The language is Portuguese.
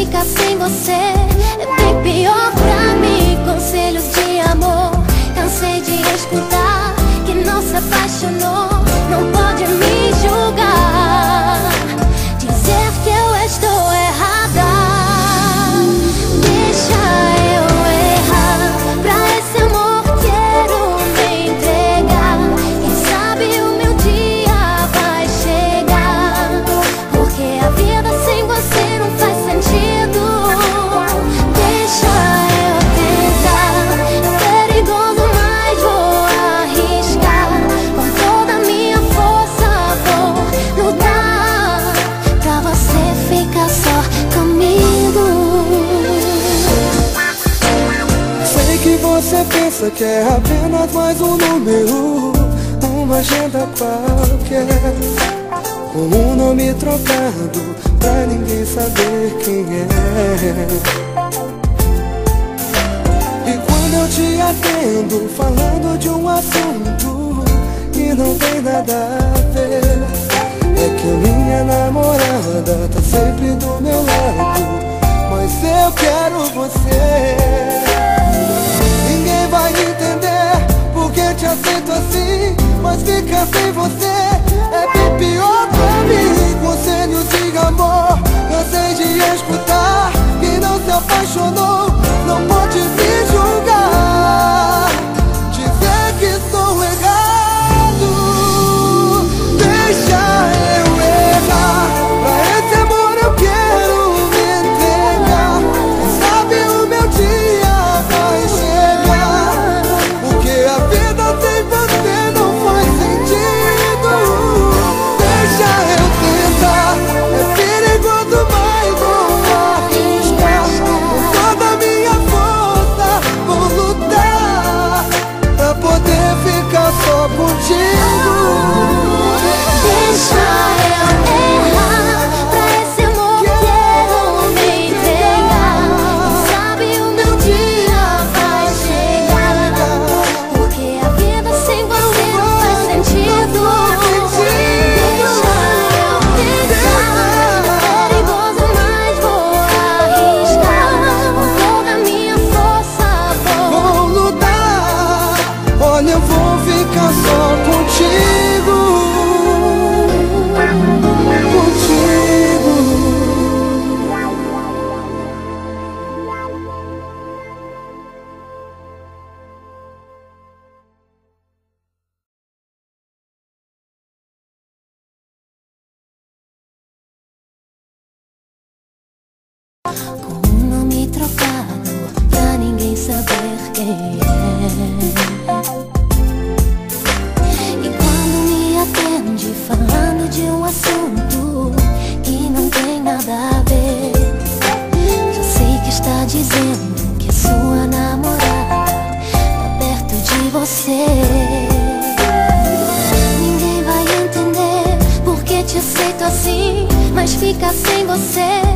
ficar sem você é bem pior pra mim. Conselhos de amor, cansei de escutar que não se apaixonou. Não pode me julgar, dizer que eu estou errada. Deixa eu errar, pra esse amor quero me entregar. Quem sabe o meu dia vai chegar, porque a vida sem você não faz sentido. Deixa eu tentar, é perigoso, mas vou arriscar. Com toda a minha força vou lutar, pra você ficar só comigo. Sei que você pensa que é apenas mais um número, uma agenda qualquer, com um nome trocado pra ninguém saber quem é. E quando eu te atendo falando de um assunto que não tem nada a ver, é que a minha namorada tá sempre do meu lado, mas eu quero você. Ninguém vai entender porque te aceito assim, mas ficar sem você é bem pior pra mim. Conselhos de amor, cansei de escutar que não se apaixonou. Não pode me julgar, dizer que estou errado. Deixa eu errar, pra esse amor eu quero me entregar. Quem sabe o meu dia vai chegar, porque a vida sem você não faz sentido. Deixa eu tentar, é perigoso, mas vou arriscar. Com toda a minha força vou lutar, pra poder ficar só contigo. Deixa eu errar, pra esse amor quero me entregar. Quem sabe o meu dia vai chegar, porque a vida sem você não faz sentido. Deixa eu tentar, é perigoso, mas vou arriscar. Com toda a minha força Vou lutar, olha, eu vou ficar só contigo. com um nome trocado pra ninguém saber quem é. E quando me atende falando de um assunto que não tem nada a ver, já sei que está dizendo que sua namorada tá perto de você. Ninguém vai entender porque te aceito assim, mas ficar sem você